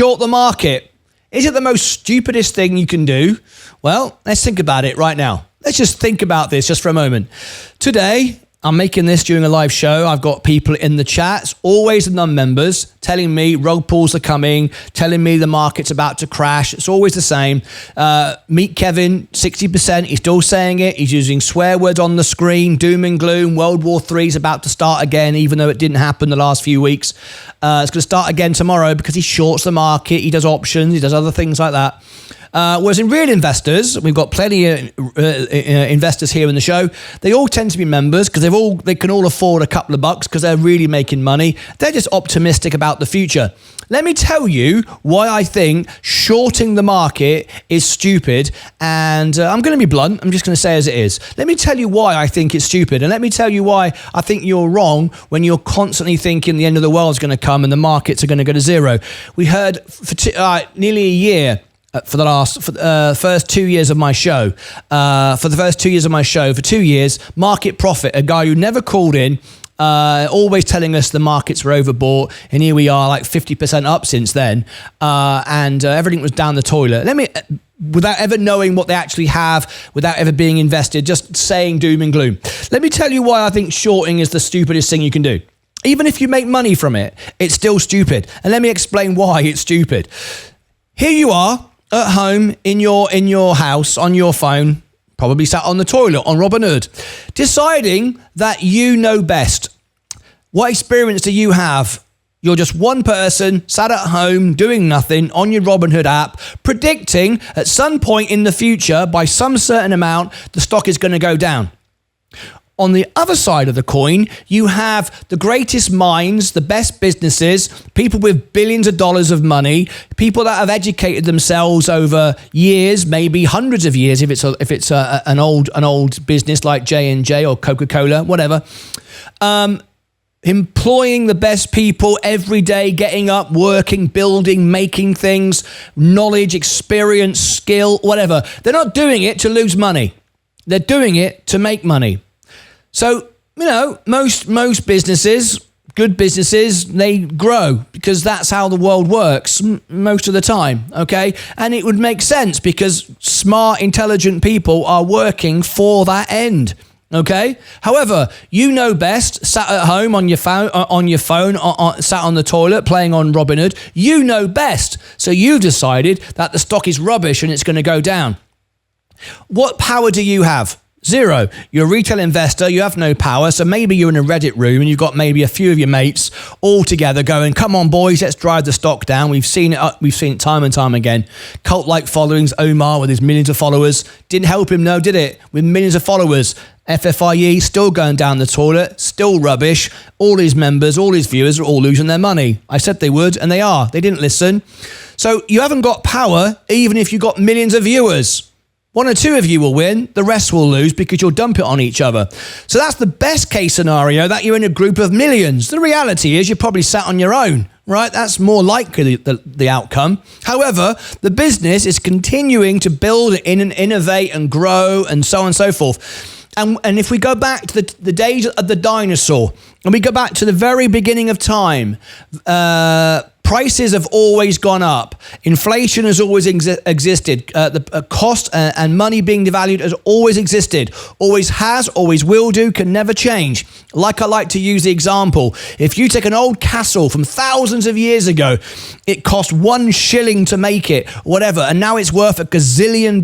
short the market. Is it the most stupidest thing you can do? Well, let's think about it right now. Let's just think about this just for a moment. Today, I'm making this during a live show. I've got people in the chats, always the non-members, telling me rug pulls are coming, telling me the market's about to crash. It's always the same. Meet Kevin, 60%. He's still saying it. He's using swear words on the screen, doom and gloom. World War III is about to start again, even though it didn't happen the last few weeks. It's going to start again tomorrow because he shorts the market. He does options. He does other things like that. Whereas in real investors, we've got plenty of investors here in the show. They all tend to be members because they can all afford a couple of bucks because they're really making money. They're just optimistic about the future. Let me tell you why I think shorting the market is stupid. And I'm going to be blunt. I'm just going to say as it is. Let me tell you why I think it's stupid. And let me tell you why I think you're wrong when you're constantly thinking the end of the world is going to come and the markets are going to go to zero. We heard for nearly a year. For the first 2 years of my show, for 2 years, Market Profit, a guy who never called in, always telling us the markets were overbought, and here we are, like 50% up since then, and everything was down the toilet. Without ever knowing what they actually have, without ever being invested, just saying doom and gloom. Let me tell you why I think shorting is the stupidest thing you can do. Even if you make money from it, it's still stupid. And let me explain why it's stupid. Here you are, at home, in your house, on your phone, probably sat on the toilet on Robinhood, deciding that you know best. What experience do you have? You're just one person sat at home doing nothing on your Robinhood app, predicting at some point in the future, by some certain amount, the stock is going to go down. On the other side of the coin, you have the greatest minds, the best businesses, people with billions of dollars of money, people that have educated themselves over years, maybe hundreds of years, if it's an old business like J&J or Coca-Cola, whatever. Employing the best people every day, getting up, working, building, making things, knowledge, experience, skill, whatever. They're not doing it to lose money. They're doing it to make money. So, most businesses, good businesses, they grow because that's how the world works most of the time, okay? And it would make sense because smart, intelligent people are working for that end, okay? However, you know best, sat at home on your phone, sat on the toilet playing on Robinhood, you know best. So you've decided that the stock is rubbish and it's going to go down. What power do you have? Zero. You're a retail investor, you have no power, so maybe you're in a Reddit room and you've got maybe a few of your mates all together going, come on boys, let's drive the stock down. We've seen it time and time again. Cult-like followings, Omar with his millions of followers. Didn't help him, no, did it? With millions of followers. FFIE still going down the toilet, still rubbish. All his members, all his viewers are all losing their money. I said they would, and they are. They didn't listen. So you haven't got power even if you've got millions of viewers. One or two of you will win, the rest will lose because you'll dump it on each other. So that's the best case scenario, that you're in a group of millions. The reality is you're probably sat on your own, right? That's more likely the outcome. However, the business is continuing to build and innovate and grow and so on and so forth. And if we go back to the days of the dinosaur, and we go back to the very beginning of time, prices have always gone up. Inflation has always existed. The cost and money being devalued has always existed. Always has, always will do, can never change. Like I like to use the example, if you take an old castle from thousands of years ago, it cost 1 shilling to make it, whatever, and now it's worth $1 gazillion.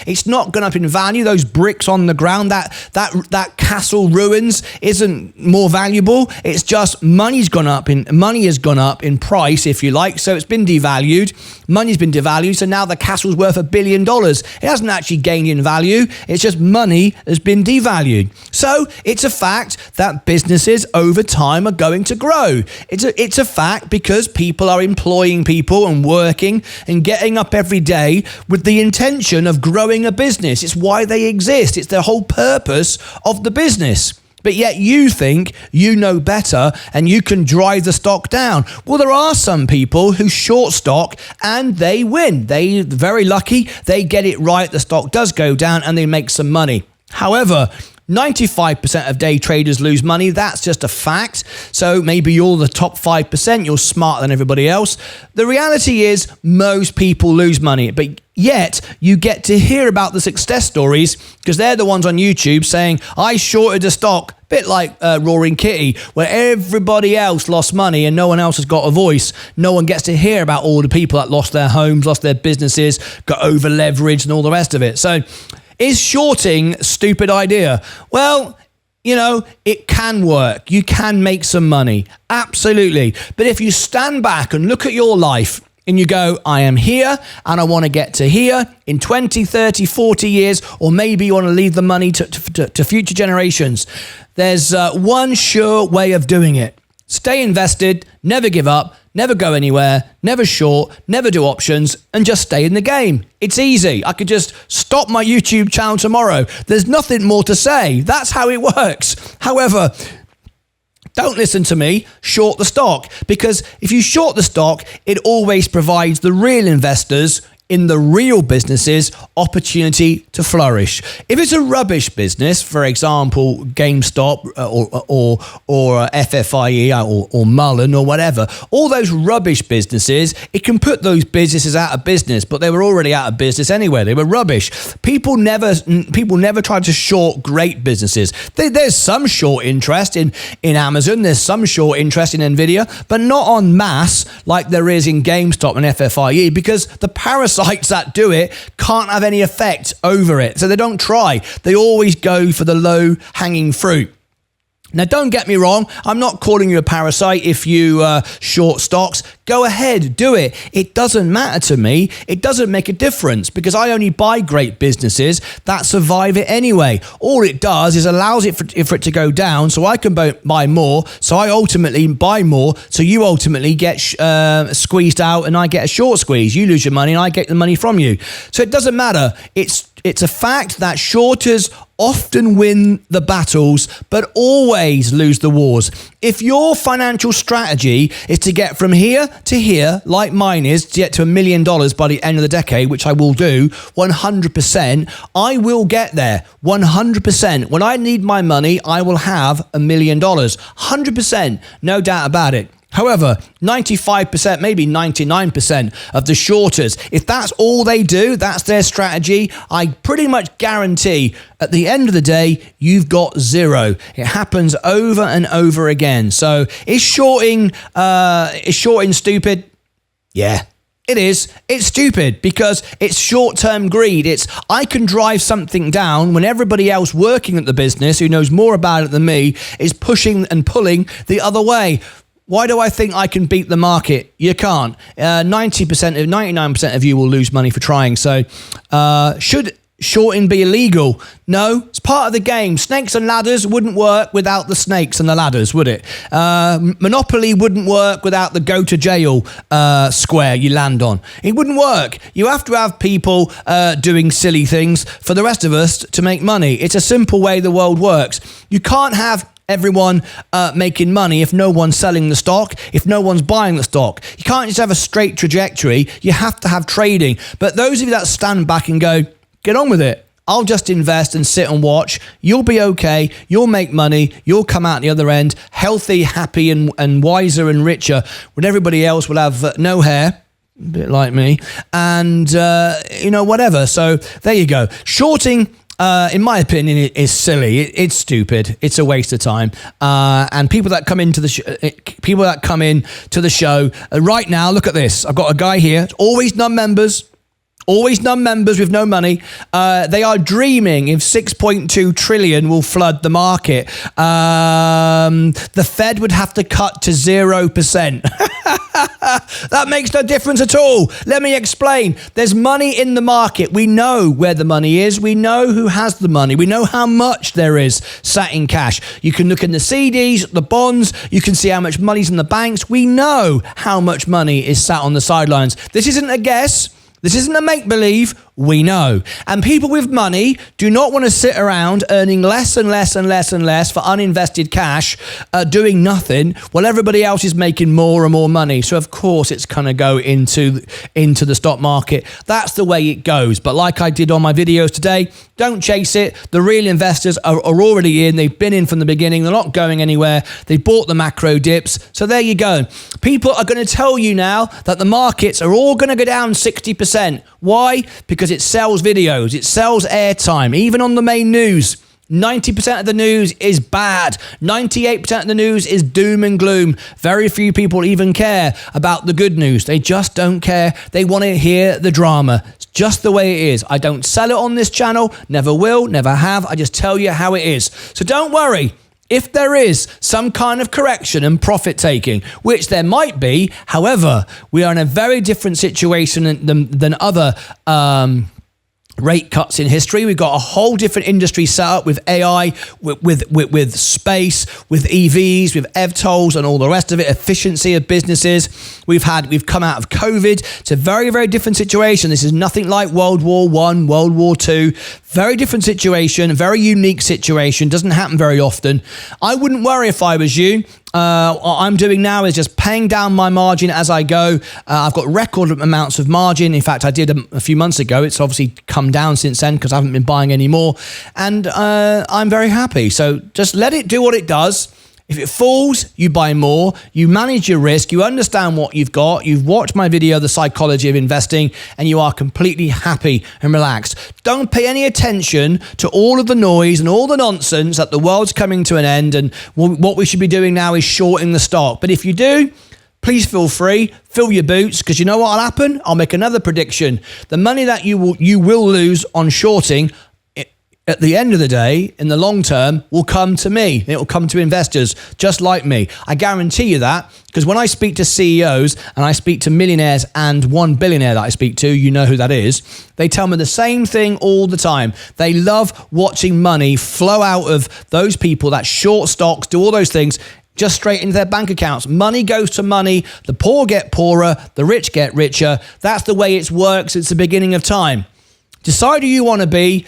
It's not gone up in value. Those bricks on the ground, that castle ruins isn't more valuable. It's just money has gone up in price, if you like. So it's been devalued. Money's been devalued. So now the castle's worth $1 billion. It hasn't actually gained in value. It's just money has been devalued. So it's a fact that businesses over time are going to grow. It's a fact because people are employing people and working and getting up every day with the intention of growing a business. It's why they exist. It's the whole purpose of the business. But yet you think you know better and you can drive the stock down. Well, there are some people who short stock and they win. They're very lucky. They get it right. The stock does go down and they make some money. However, 95% of day traders lose money. That's just a fact. So maybe you're the top 5%. You're smarter than everybody else. The reality is most people lose money, but yet you get to hear about the success stories because they're the ones on YouTube saying, I shorted a stock, a bit like Roaring Kitty, where everybody else lost money and no one else has got a voice. No one gets to hear about all the people that lost their homes, lost their businesses, got over leveraged and all the rest of it. So is shorting a stupid idea? Well, you know, it can work. You can make some money. Absolutely. But if you stand back and look at your life and you go, I am here and I want to get to here in 20, 30, 40 years, or maybe you want to leave the money to future generations, there's one sure way of doing it. Stay invested, never give up, never go anywhere, never short, never do options, and just stay in the game. It's easy. I could just stop my YouTube channel tomorrow. There's nothing more to say. That's how it works. However, don't listen to me, short the stock, because if you short the stock, it always provides the real investors in the real businesses opportunity to flourish. If it's a rubbish business, for example, GameStop or FFIE or Mullen or whatever, all those rubbish businesses, it can put those businesses out of business, but they were already out of business anyway. They were rubbish. People never try to short great businesses. There's some short interest in Amazon, there's some short interest in Nvidia, but not en masse like there is in GameStop and FFIE, because the parasites that do it can't have any effect over it. So they don't try. They always go for the low hanging fruit. Now, don't get me wrong. I'm not calling you a parasite if you short stocks. Go ahead, do it. It doesn't matter to me. It doesn't make a difference because I only buy great businesses that survive it anyway. All it does is allows it for it to go down so I can buy more. So I ultimately buy more. So you ultimately get squeezed out and I get a short squeeze. You lose your money and I get the money from you. So it doesn't matter. It's a fact that shorters often win the battles, but always lose the wars. If your financial strategy is to get from here to here, like mine is, to get to $1 million by the end of the decade, which I will do 100%, I will get there 100%. When I need my money, I will have $1 million, 100%, no doubt about it. However, 95%, maybe 99% of the shorters, if that's all they do, that's their strategy, I pretty much guarantee at the end of the day, you've got zero. It happens over and over again. So is shorting stupid? Yeah. It is. It's stupid because it's short-term greed. It's I can drive something down when everybody else working at the business who knows more about it than me is pushing and pulling the other way. Why do I think I can beat the market? You can't. 99% of you will lose money for trying. So should shorting be illegal? No, it's part of the game. Snakes and ladders wouldn't work without the snakes and the ladders, would it? Monopoly wouldn't work without the go to jail square you land on. It wouldn't work. You have to have people doing silly things for the rest of us to make money. It's a simple way the world works. You can't have everyone making money if no one's selling the stock, if no one's buying the stock. You can't just have a straight trajectory. You have to have trading. But those of you that stand back and go, get on with it. I'll just invest and sit and watch. You'll be okay. You'll make money. You'll come out the other end healthy, happy, and wiser and richer when everybody else will have no hair, a bit like me, and, whatever. So there you go. Shorting, in my opinion, is silly. It's stupid. It's a waste of time. And people that come into the show right now, look at this. I've got a guy here. Always non-members. Always non-members with no money. They are dreaming if 6.2 trillion will flood the market. The Fed would have to cut to 0%. That makes no difference at all. Let me explain. There's money in the market. We know where the money is. We know who has the money. We know how much there is sat in cash. You can look in the CDs, the bonds. You can see how much money's in the banks. We know how much money is sat on the sidelines. This isn't a guess. This isn't a make-believe. we know. And people with money do not want to sit around earning less and less and less and less for uninvested cash, doing nothing while everybody else is making more and more money. So of course it's going to go into the stock market. That's the way it goes. But like I did on my videos today, don't chase it. The real investors are already in. They've been in from the beginning. They're not going anywhere. They bought the macro dips. So there you go. People are going to tell you now that the markets are all going to go down 60%. Why? Because it sells videos. It sells airtime. Even on the main news, 90% of the news is bad. 98% of the news is doom and gloom. Very few people even care about the good news. They just don't care. They want to hear the drama. It's just the way it is. I don't sell it on this channel. Never will, never have. I just tell you how it is. So don't worry. If there is some kind of correction and profit taking, which there might be, however, we are in a very different situation than other rate cuts in history. We've got a whole different industry set up with AI, with space, with EVs, with EVTOLs and all the rest of it, efficiency of businesses. We've come out of COVID. It's a very, very different situation. This is nothing like World War I, World War II. Very different situation, very unique situation. Doesn't happen very often. I wouldn't worry if I was you. What I'm doing now is just paying down my margin as I go. I've got record amounts of margin. In fact, I did a few months ago. It's obviously come down since then because I haven't been buying any more. And I'm very happy. So just let it do what it does. If it falls, you buy more, you manage your risk, you understand what you've got, you've watched my video, The Psychology of Investing, and you are completely happy and relaxed. Don't pay any attention to all of the noise and all the nonsense that the world's coming to an end and what we should be doing now is shorting the stock. But if you do, please feel free, fill your boots, because you know what will happen? I'll make another prediction. The money that you will lose on shorting at the end of the day, in the long term, will come to me. It will come to investors just like me. I guarantee you that, because when I speak to CEOs and I speak to millionaires and one billionaire that I speak to, you know who that is, they tell me the same thing all the time. They love watching money flow out of those people that short stocks, do all those things, just straight into their bank accounts. Money goes to money. The poor get poorer. The rich get richer. That's the way it works. It's the beginning of time. Decide who you want to be.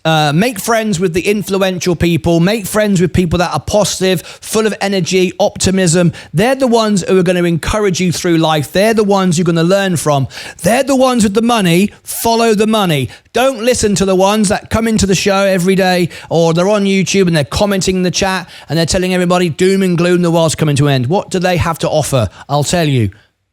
Make friends with the influential people. Make friends with people that are positive, full of energy, optimism. They're the ones who are going to encourage you through life. They're the ones you're going to learn from. They're the ones with the money. Follow the money. Don't listen to the ones that come into the show every day or they're on YouTube and they're commenting in the chat and they're telling everybody doom and gloom, the world's coming to an end. What do they have to offer? I'll tell you,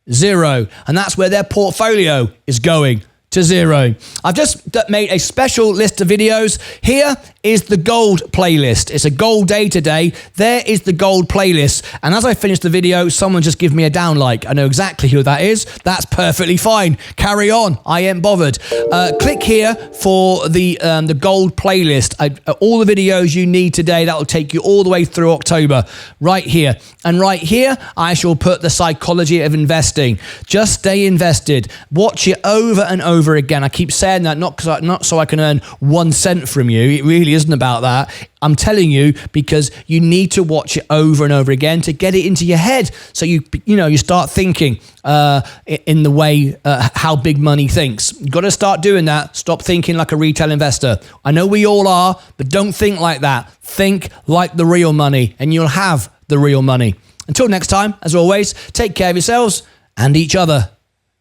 zero. And that's where their portfolio is going. To zero. I've just made a special list of videos. Here is the gold playlist. It's a gold day today. There is the gold playlist. And as I finish the video, someone just give me a down like. I know exactly who that is. That's perfectly fine. Carry on. I ain't bothered. Click here for the gold playlist. All the videos you need today. That will take you all the way through October. Right here. And right here, I shall put the psychology of investing. Just stay invested. Watch it over and over again. I keep saying that not so I can earn 1 cent from you. It really isn't about that. I'm telling you because you need to watch it over and over again to get it into your head. So you start thinking in the way how big money thinks. You've got to start doing that. Stop thinking like a retail investor. I know we all are, but don't think like that. Think like the real money and you'll have the real money. Until next time, as always, take care of yourselves and each other.